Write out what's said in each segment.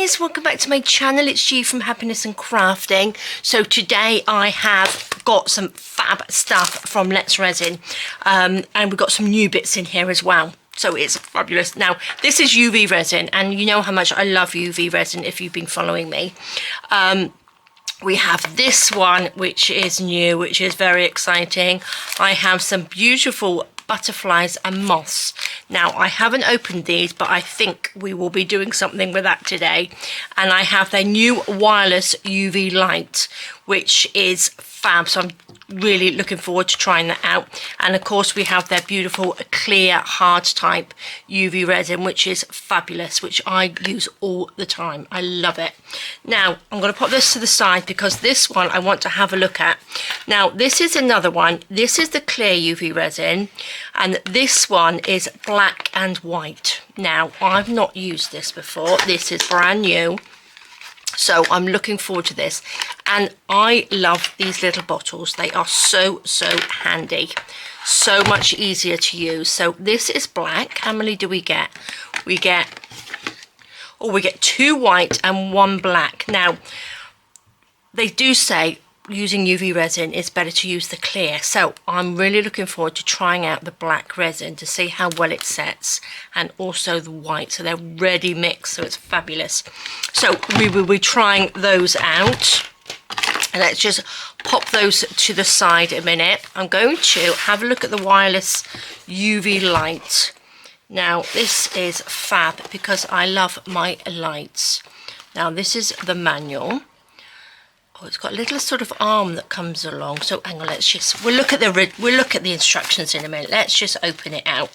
guys, welcome back to my channel. It's G from Happiness and Crafting. So today I have got some fab stuff from Let's Resin, and we've got some new bits in here as well. So it's fabulous. Now this is UV resin, and you know how much I love UV resin if you've been following me. We have this one, which is new, which is very exciting. I have some beautiful butterflies and moths. Now I haven't opened these, but I think we will be doing something with that today. And I have their new wireless UV light, which is fab, so I'm really looking forward to trying that out. And of course we have their beautiful clear hard type UV resin, which is fabulous, which I use all the time. I love it. Now I'm going to put this to the side because this one I want to have a look at. Now this is another one. This is the clear UV resin, and this one is black and white. Now I've not used this before. This is brand new, so I'm looking forward to this. And I love these little bottles. They are so handy, so much easier to use. So this is black. How many do we get? We get 2 white and 1 black. Now they do say using UV resin it's better to use the clear, so I'm really looking forward to trying out the black resin to see how well it sets, and also the white, so they're ready mixed, so it's fabulous. So we will be trying those out, and let's just pop those to the side a minute. I'm going to have a look at the wireless UV light. Now this is fab because I love my lights. Now this is the manual. Oh, it's got a little sort of arm that comes along. So hang on, we'll look at the instructions in a minute. Let's just open it out.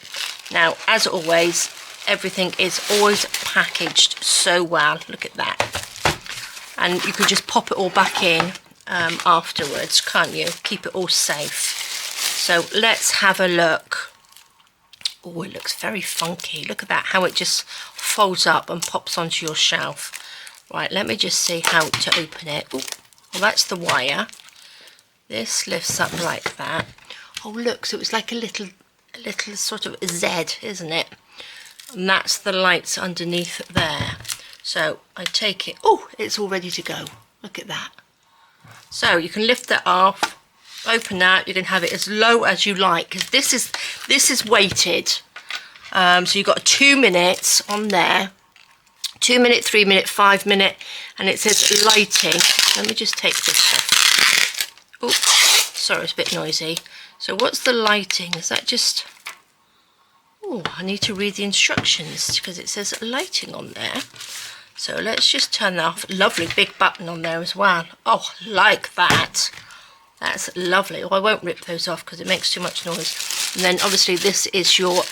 Now, as always, everything is always packaged so well. Look at that. And you can just pop it all back in afterwards, can't you? Keep it all safe. So let's have a look. Oh, it looks very funky. Look at that, how it just folds up and pops onto your shelf. Right, let me just see how to open it. Ooh. Well, that's the wire. This lifts up like that. Oh, look, so it's like a little sort of Z, isn't it? And that's the lights underneath there. So I take it. Oh, it's all ready to go. Look at that. So you can lift that off, open that. You can have it as low as you like, because this is weighted. So you've got 2 minutes on there. 2 minute, 3 minute, 5 minute, and it says lighting. Let me just take this off. Oh, sorry, it's a bit noisy. So what's the lighting? Is that just... Oh, I need to read the instructions because it says lighting on there. So let's just turn that off. Lovely big button on there as well. Oh, like that. That's lovely. Oh, I won't rip those off because it makes too much noise. And then obviously this is your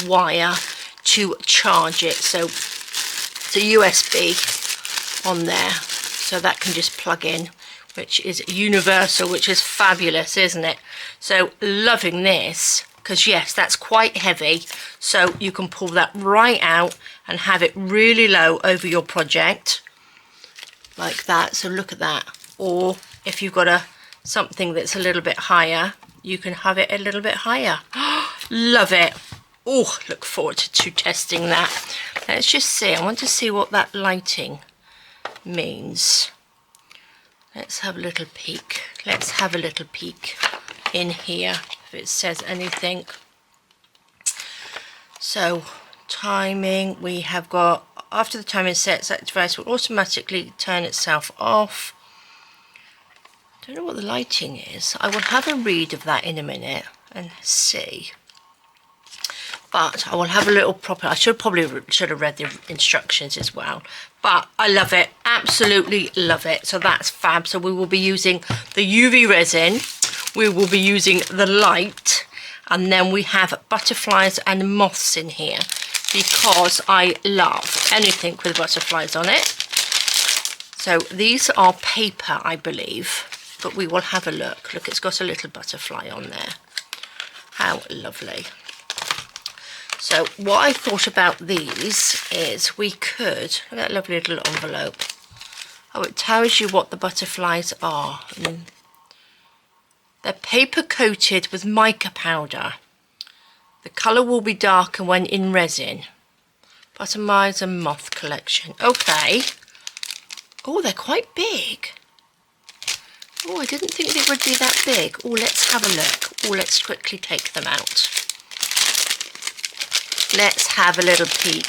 wire to charge it. So a USB on there, so that can just plug in, which is universal, which is fabulous, isn't it? So loving this, because yes, that's quite heavy, so you can pull that right out and have it really low over your project like that. So look at that. Or if you've got something that's a little bit higher, you can have it a little bit higher. Love it. Oh, look forward to testing that. Let's just see. I want to see what that lighting means. Let's have a little peek. Let's have a little peek in here if it says anything. So, timing. We have got, after the timing sets, that device will automatically turn itself off. Don't know what the lighting is. I will have a read of that in a minute and see. But I will have a little proper, I should have read the instructions as well. But I love it, absolutely love it. So that's fab. So we will be using the UV resin, we will be using the light, and then we have butterflies and moths in here because I love anything with butterflies on it. So these are paper, I believe, but we will have a look. Look, it's got a little butterfly on there. How lovely. So what I thought about these is we could, look at that lovely little envelope. Oh, it tells you what the butterflies are. They're paper coated with mica powder. The colour will be darker when in resin. Buttermilds and Moth collection. Okay. Oh, they're quite big. Oh, I didn't think they would be that big. Oh, let's have a look. Oh, let's quickly take them out. Let's have a little peek.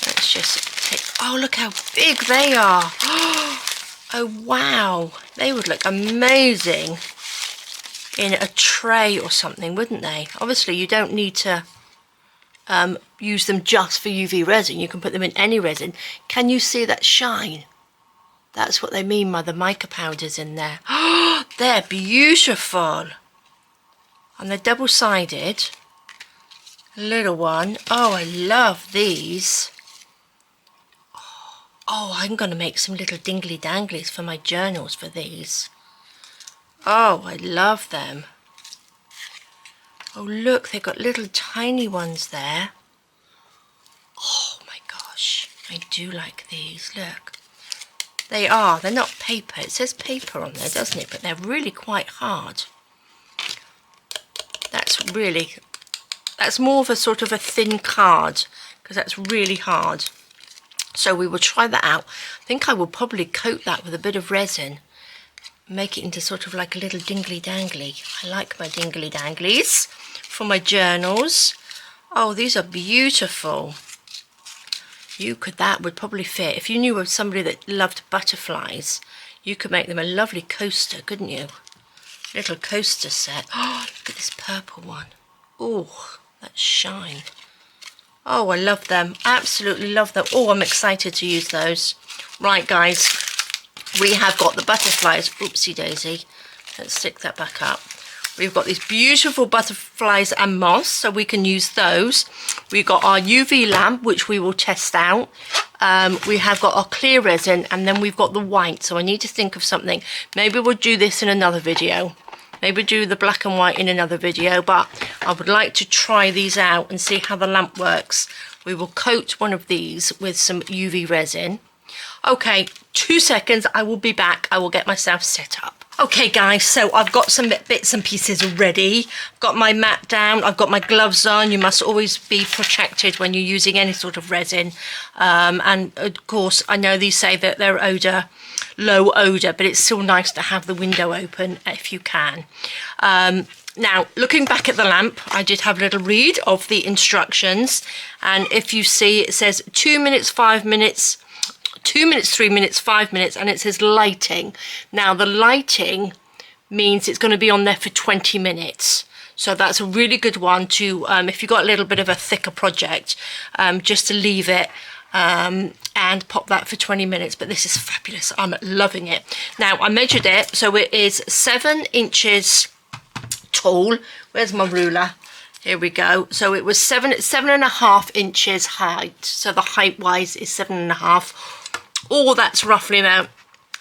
Let's just take... Oh, look how big they are. Oh, wow. They would look amazing in a tray or something, wouldn't they? Obviously, you don't need to use them just for UV resin. You can put them in any resin. Can you see that shine? That's what they mean by the mica powders in there. Oh, they're beautiful. And they're double-sided. Little one. Oh, I love these. Oh, I'm going to make some little dingly danglies for my journals for these. Oh, I love them. Oh, look, they've got little tiny ones there. Oh my gosh, I do like these, look. They're not paper. It says paper on there, doesn't it? But they're really quite hard. That's more of a sort of a thin card, because that's really hard. So we will try that out. I think I will probably coat that with a bit of resin. Make it into sort of like a little dingly dangly. I like my dingly danglies for my journals. Oh, these are beautiful. That would probably fit. If you knew of somebody that loved butterflies, you could make them a lovely coaster, couldn't you? Little coaster set. Oh, look at this purple one. Oh, that shine. Oh, I love them. Absolutely love them. Oh, I'm excited to use those. Right, guys, we have got the butterflies. Oopsie daisy. Let's stick that back up. We've got these beautiful butterflies and moths, so we can use those. We've got our UV lamp, which we will test out. We have got our clear resin, and then we've got the white. So I need to think of something. Maybe we'll do this in another video. Maybe do the black and white in another video, but I would like to try these out and see how the lamp works. We will coat one of these with some UV resin. Okay, 2 seconds, I will be back. I will get myself set up. Okay guys, so I've got some bits and pieces ready. I've got my mat down, I've got my gloves on. You must always be protected when you're using any sort of resin. And of course, I know these say that they're low odour, but it's still nice to have the window open if you can. Now, looking back at the lamp, I did have a little read of the instructions. And if you see, it says 2 minutes, 5 minutes, 2 minutes, 3 minutes, 5 minutes, and it says lighting. Now the lighting means it's going to be on there for 20 minutes. So that's a really good one to, if you've got a little bit of a thicker project, just to leave it and pop that for 20 minutes. But this is fabulous. I'm loving it. Now I measured it, so it is 7 inches tall. Where's my ruler? Here we go. So it was 7.5 inches height. So the height wise is 7.5. All that's roughly about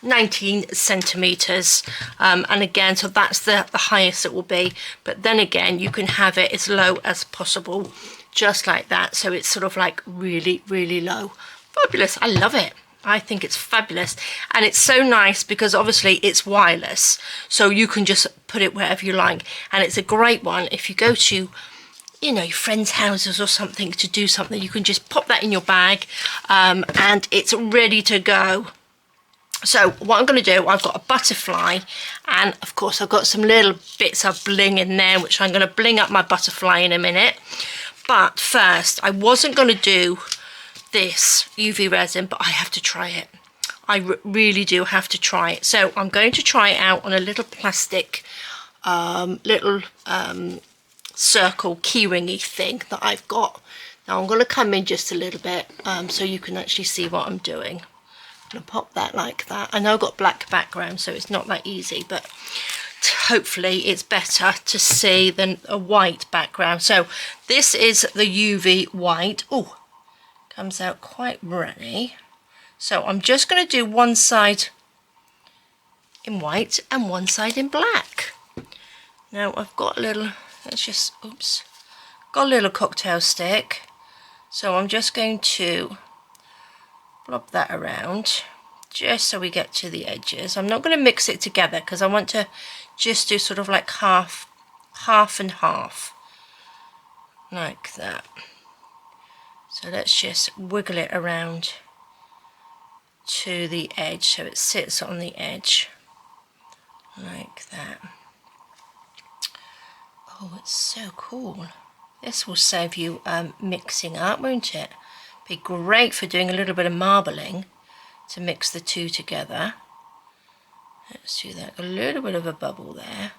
19 centimeters. And again, so that's the highest it will be. But then again, you can have it as low as possible, just like that. So it's sort of like really, really low. Fabulous. I love it. I think it's fabulous. And it's so nice because obviously it's wireless. So you can just put it wherever you like. And it's a great one if you go to, you know, your friends' houses or something to do something. You can just pop that in your bag and it's ready to go. So what I'm going to do, I've got a butterfly, and of course I've got some little bits of bling in there, which I'm going to bling up my butterfly in a minute. But first, I wasn't going to do this UV resin, but I have to try it. I really do have to try it. So I'm going to try it out on a little plastic circle keyringy thing that I've got. Now I'm going to come in just a little bit so you can actually see what I'm doing. I'm going to pop that like that. I know I've got black background, so it's not that easy, but hopefully it's better to see than a white background. So this is the UV white. Oh, comes out quite runny. So I'm just going to do one side in white and one side in black. Now I've got a little, let's just, oops, got a little cocktail stick. So I'm just going to blob that around just so we get to the edges. I'm not going to mix it together because I want to just do sort of like half and half, like that. So let's just wiggle it around to the edge so it sits on the edge like that. Oh, it's so cool. This will save you mixing up, won't it? Be great for doing a little bit of marbling to mix the two together. Let's do that. A little bit of a bubble there,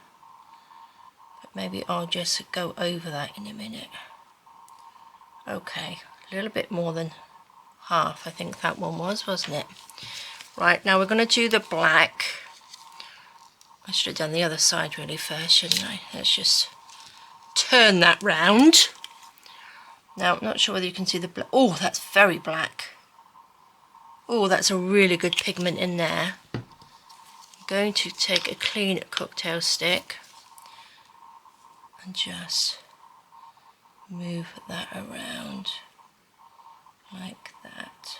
but maybe I'll just go over that in a minute. Okay, a little bit more than half, I think that one was, wasn't it? Right, now we're going to do the black. I should have done the other side really first, shouldn't I? Let's just turn that round. Now, I'm not sure whether you can see the black. Oh, that's very black. Oh, that's a really good pigment in there. I'm going to take a clean cocktail stick and just move that around like that.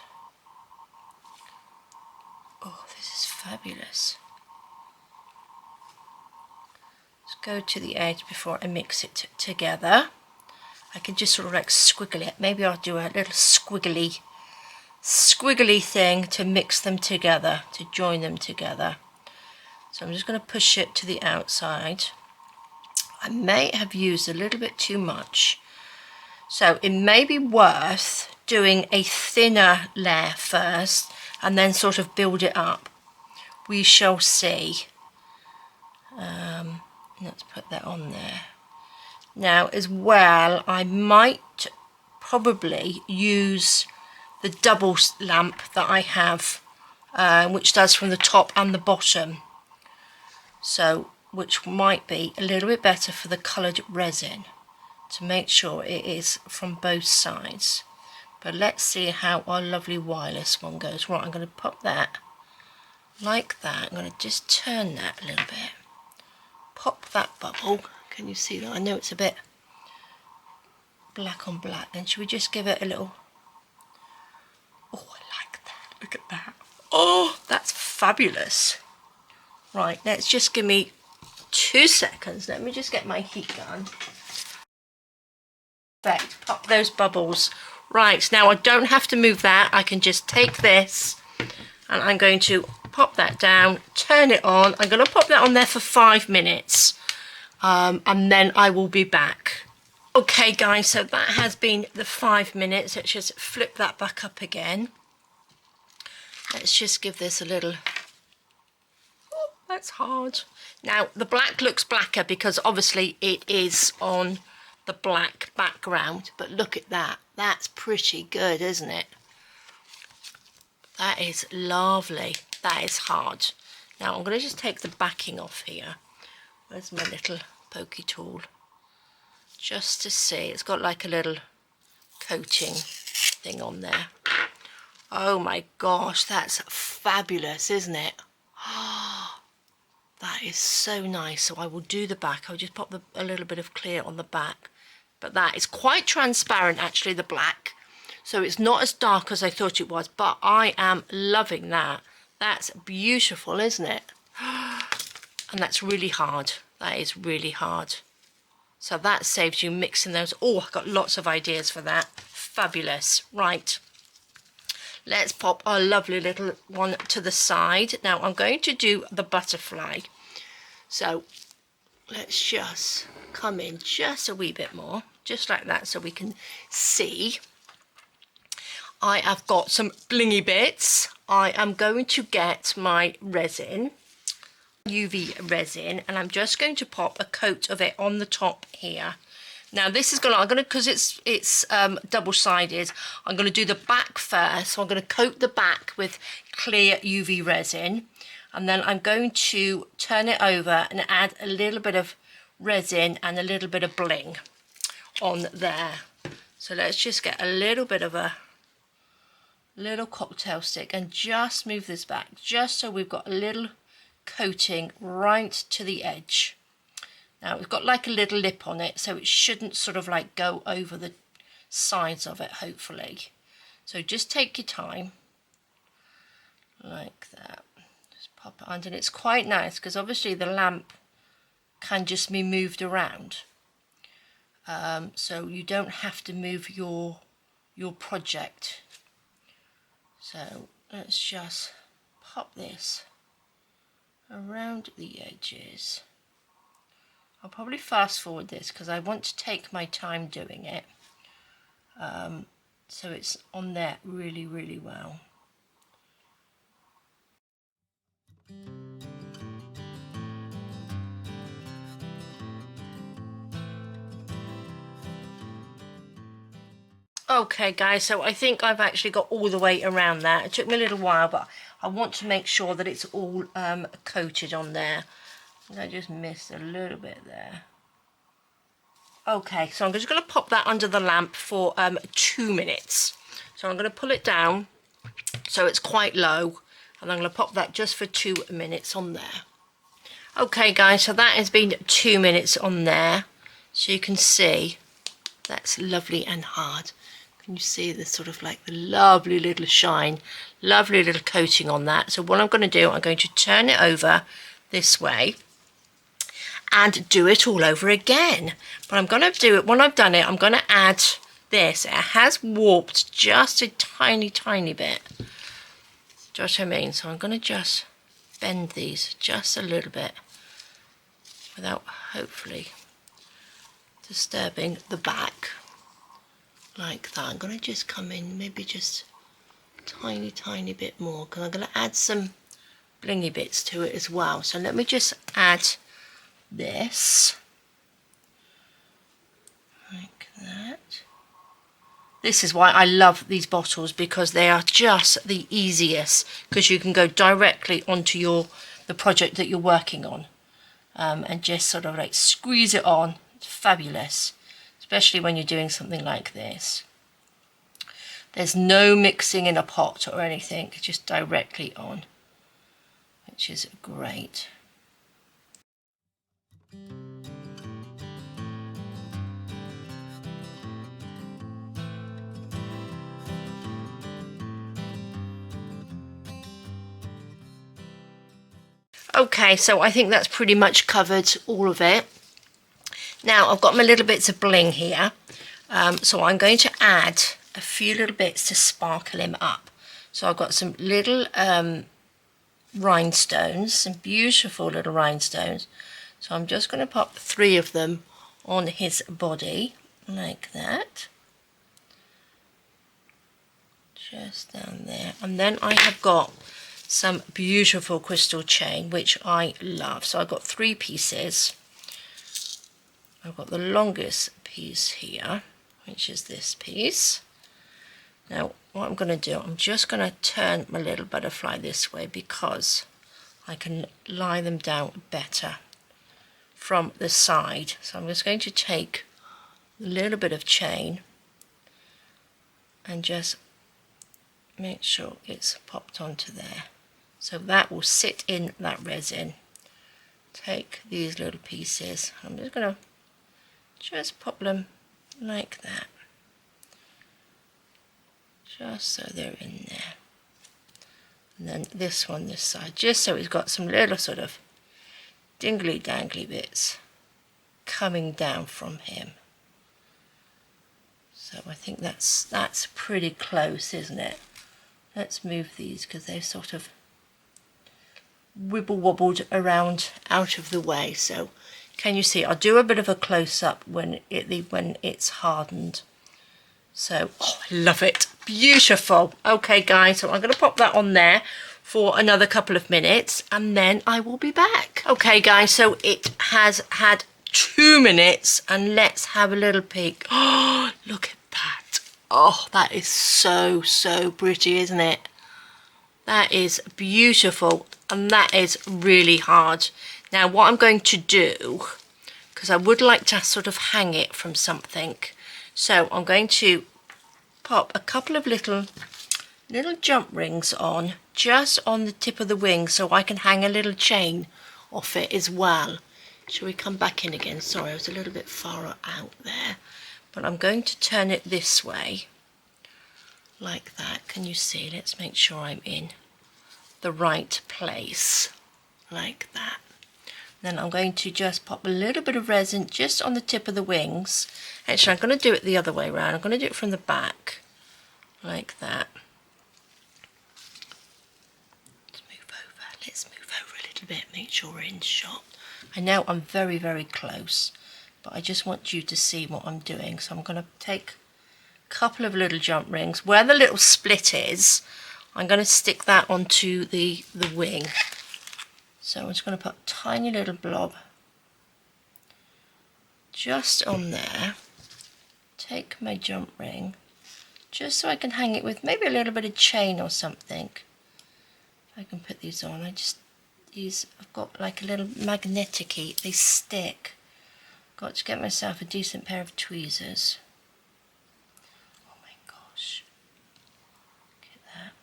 Oh, this is fabulous. Let's go to the edge before I mix it together. I can just sort of like squiggle it. Maybe I'll do a little squiggly thing to mix them together, to join them together. So I'm just going to push it to the outside. I may have used a little bit too much, so it may be worth doing a thinner layer first and then sort of build it up. We shall see. Let's put that on there. Now as well, I might probably use the double lamp that I have, which does from the top and the bottom. So, which might be a little bit better for the coloured resin, to make sure it is from both sides. But let's see how our lovely wireless one goes. Right, I'm going to pop that like that. I'm going to just turn that a little bit. Pop that bubble. Can you see that? I know it's a bit black on black. Then should we just give it a little... Oh, I like that. Look at that. Oh, that's fabulous. Right, let's just give me 2 seconds. Let me just get my heat gun. Perfect. Pop those bubbles. Right, now I don't have to move that. I can just take this and I'm going to pop that down, turn it on. I'm going to pop that on there for 5 minutes and then I will be back. Okay guys, so that has been the 5 minutes. Let's just flip that back up again. Let's just give this a little... Oh, that's hard. Now the black looks blacker because obviously it is on the black background, but look at that. That's pretty good, isn't it? That is lovely. That is hard. Now I'm going to just take the backing off here. Where's my little pokey tool? Just to see. It's got like a little coating thing on there. Oh my gosh, that's fabulous, isn't it? Oh, that is so nice. So I will do the back. I'll just pop a little bit of clear on the back. But that is quite transparent, actually, the black. So it's not as dark as I thought it was, but I am loving that. That's beautiful, isn't it? And that's really hard. That is really hard. So that saves you mixing those. Oh, I've got lots of ideas for that. Fabulous. Right. Let's pop our lovely little one to the side. Now I'm going to do the butterfly. So let's just come in just a wee bit more, just like that, so we can see. I have got some blingy bits. I am going to get my resin, UV resin, and I'm just going to pop a coat of it on the top here. Now this is I'm gonna because it's double-sided. I'm gonna do the back first. So I'm gonna coat the back with clear UV resin, and then I'm going to turn it over and add a little bit of resin and a little bit of bling on there. So let's just get a little bit of a little cocktail stick and just move this back, just so we've got a little coating right to the edge. Now we've got like a little lip on it, so it shouldn't sort of like go over the sides of it, hopefully. So just take your time like that. Just pop it under, and it's quite nice because obviously the lamp can just be moved around, so you don't have to move your your project. So let's just pop this around the edges. I'll probably fast forward this because I want to take my time doing it, so it's on there really, really well. Okay guys, so I think I've actually got all the way around that. It took me a little while, but I want to make sure that it's all coated on there. I just missed a little bit there. Okay, so I'm just going to pop that under the lamp for 2 minutes. So I'm going to pull it down so it's quite low, and I'm going to pop that just for 2 minutes on there. Okay guys, so that has been 2 minutes on there. So you can see that's lovely and hard. Can you see the sort of like the lovely little shine, lovely little coating on that? So what I'm going to do, I'm going to turn it over this way and do it all over again. But I'm going to do it, when I've done it, I'm going to add this. It has warped just a tiny, tiny bit. Do you know what I mean? So I'm going to just bend these just a little bit without hopefully disturbing the back. Like that. I'm going to just come in maybe just tiny, tiny bit more because I'm going to add some blingy bits to it as well. So let me just add this like that. This is why I love these bottles, because they are just the easiest, because you can go directly onto the project that you're working on, and just sort of like squeeze it on. It's fabulous, especially when you're doing something like this. There's no mixing in a pot or anything, just directly on, which is great. Okay, so I think that's pretty much covered all of it. Now I've got my little bits of bling here, so I'm going to add a few little bits to sparkle him up. So I've got some little rhinestones, some beautiful little rhinestones. So I'm just going to pop 3 of them on his body like that, just down there. And then I have got some beautiful crystal chain, which I love. So I've got 3 pieces. I've got the longest piece here, which is this piece. Now what I'm going to do, I'm just going to turn my little butterfly this way because I can lie them down better from the side. So I'm just going to take a little bit of chain and just make sure it's popped onto there. So that will sit in that resin. Take these little pieces, I'm just going to just pop them like that, just so they're in there. And then this one this side, just so it's got some little sort of dingly dangly bits coming down from him. So I think that's pretty close, isn't it? Let's move these because they've sort of wibble wobbled around out of the way. So can you see? I'll do a bit of a close-up when it's hardened. So, oh, I love it. Beautiful. Okay, guys, so I'm going to pop that on there for another couple of minutes, and then I will be back. Okay, guys, so it has had 2 minutes, and let's have a little peek. Oh, look at that. Oh, that is so, so pretty, isn't it? That is beautiful, and that is really hard. Now, what I'm going to do, because I would like to sort of hang it from something, so I'm going to pop a couple of little jump rings on, just on the tip of the wing, so I can hang a little chain off it as well. Shall we come back in again? Sorry, I was a little bit far out there, but I'm going to turn it this way, like that. Can you see? Let's make sure I'm in the right place, like that. Then I'm going to just pop a little bit of resin just on the tip of the wings. Actually, I'm going to do it the other way around. I'm going to do it from the back. like that. Let's move over a little bit, make sure we're in shot. I know I'm very, very close, but I just want you to see what I'm doing. So I'm going to take a couple of little jump rings. Where the little split is, I'm going to stick that onto the wing. So I'm just going to put a tiny little blob just on there. Take my jump ring, just so I can hang it with maybe a little bit of chain or something. I can put these on. I've got like a little magnetic-y, they stick. Got to get myself a decent pair of tweezers. Oh my gosh. Look at that.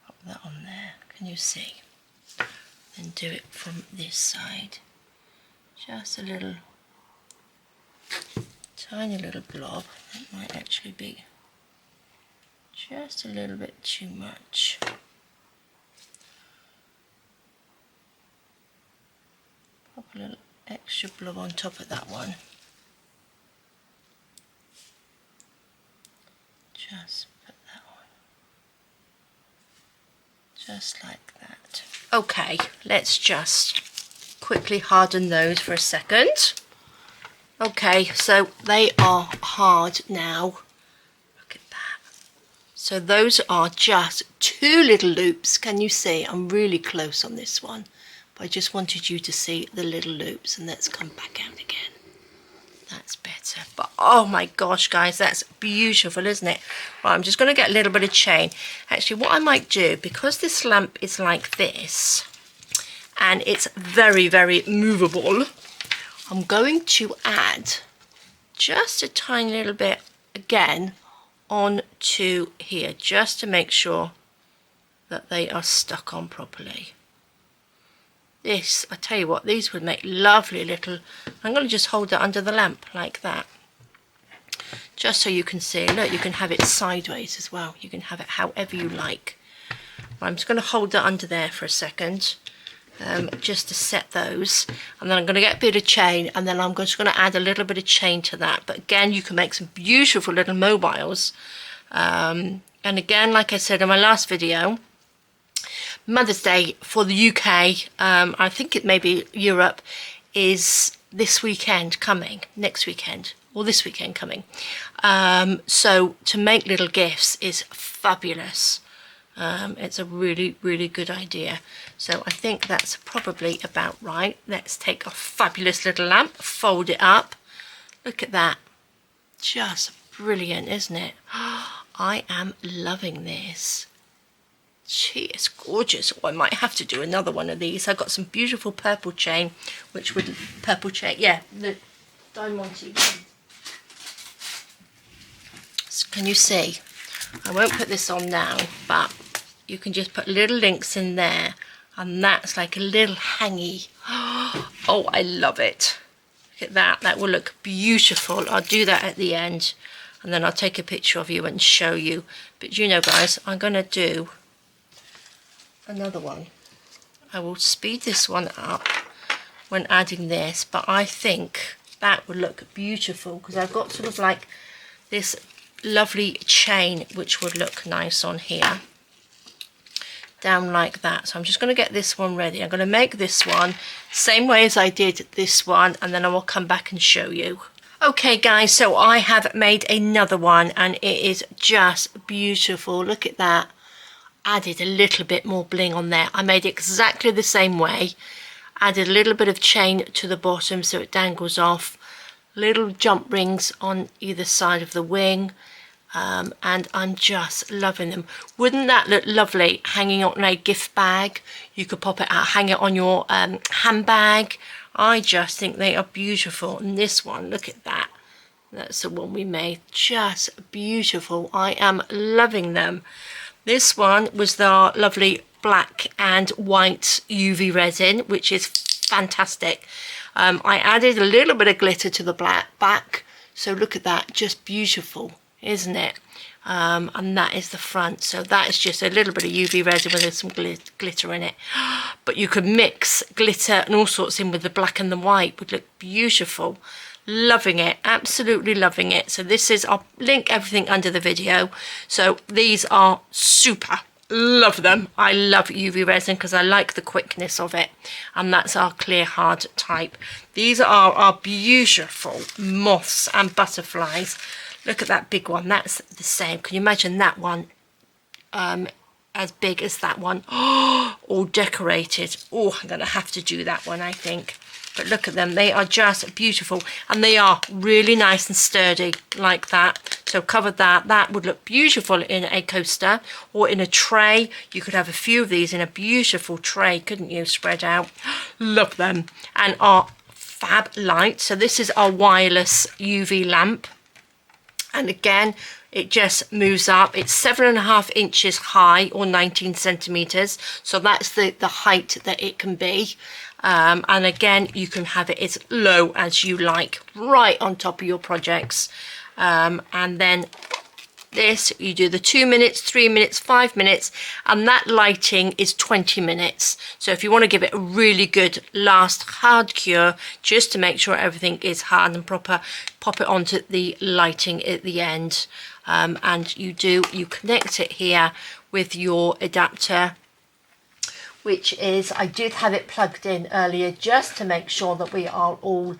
Pop that on there. Can you see? Then do it from this side. Just a little, tiny little blob. That might actually be just a little bit too much. Pop a little extra blob on top of that one. Just put that on. Just like that. Okay, let's just quickly harden those for a second. Okay, so they are hard now. So those are just 2 little loops. Can you see? I'm really close on this one, but I just wanted you to see the little loops. And let's come back out again. That's better. But oh my gosh, guys, that's beautiful, isn't it? Right, I'm just going to get a little bit of chain. Actually, what I might do, because this lamp is like this, and it's very, very movable, I'm going to add just a tiny little bit again onto here, just to make sure that they are stuck on properly. This, I tell you what, these would make lovely little, I'm going to just hold that under the lamp like that, just so you can see. Look, you can have it sideways as well, you can have it however you like. I'm just going to hold that under there for a second, just to set those, and then I'm going to get a bit of chain, and then I'm just going to add a little bit of chain to that. But again, you can make some beautiful little mobiles, and again, like I said in my last video, Mother's Day for the UK, I think it may be Europe, is this weekend coming, next weekend, or this weekend coming. So to make little gifts is fabulous. It's a really, really good idea. So I think that's probably about right. Let's take a fabulous little lamp, fold it up. Look at that. Just brilliant, isn't it? I am loving this. Gee, it's gorgeous. Oh, I might have to do another one of these. I've got some beautiful purple chain, which would, purple chain, yeah, the Diamante one. So can you see? I won't put this on now, but you can just put little links in there, and that's like a little hangy. Oh, I love it. Look at that. That will look beautiful. I'll do that at the end, and then I'll take a picture of you and show you. But you know, guys, I'm going to do another one. I will speed this one up when adding this, but I think that would look beautiful because I've got sort of like this lovely chain which would look nice on here, down like that. So I'm just going to get this one ready. I'm going to make this one same way as I did this one, and then I will come back and show you. Okay guys, so I have made another one, and it is just beautiful. Look at that. Added a little bit more bling on there. I made it exactly the same way. Added a little bit of chain to the bottom so it dangles off. Little jump rings on either side of the wing. And I'm just loving them. Wouldn't that look lovely hanging on a gift bag? You could pop it out, hang it on your handbag. I just think they are beautiful. And this one, look at that. That's the one we made. Just beautiful. I am loving them. This one was the lovely black and white UV resin, which is fantastic. I added a little bit of glitter to the black back. So look at that, just beautiful, isn't it? And that is the front. So that is just a little bit of UV resin with some glitter in it. But you could mix glitter and all sorts in with the black and the white. Would look beautiful. Loving it, absolutely loving it. So this is, I'll link everything under the video. So these are super. Love them. I love UV resin because I like the quickness of it, and that's our clear hard type. These are our beautiful moths and butterflies. Look at that big one. That's the same. Can you imagine that one as big as that one? Oh, all decorated. Oh, I'm gonna have to do that one, I think. But look at them, they are just beautiful, and they are really nice and sturdy like that. So covered that. That would look beautiful in a coaster or in a tray. You could have a few of these in a beautiful tray, couldn't you, spread out? Love them. And our fab light. So this is our wireless UV lamp. And again, it just moves up. It's 7.5 inches high, or 19 centimeters. So that's the height that it can be. And again, you can have it as low as you like, right on top of your projects. And then this, you do the 2 minutes, 3 minutes, 5 minutes, and that lighting is 20 minutes. So if you want to give it a really good last hard cure, just to make sure everything is hard and proper, pop it onto the lighting at the end. And you connect it here with your adapter, which is, I did have it plugged in earlier just to make sure that we are all,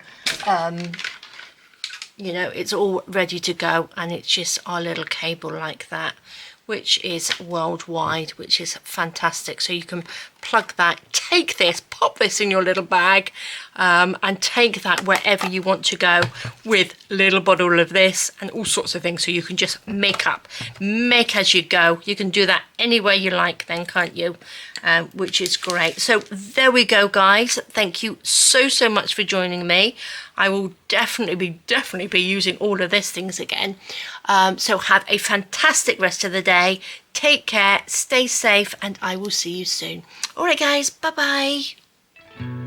you know, it's all ready to go, and it's just our little cable like that, which is worldwide, which is fantastic. So you can plug that, take this, pop this in your little bag, and take that wherever you want to go with a little bottle of this and all sorts of things. So you can just make as you go. You can do that anywhere you like then, can't you? Which is great. So there we go, guys. Thank you so much for joining me. I will definitely be using all of these things again. So have a fantastic rest of the day. Take care, stay safe, and I will see you soon. All right, guys, bye-bye.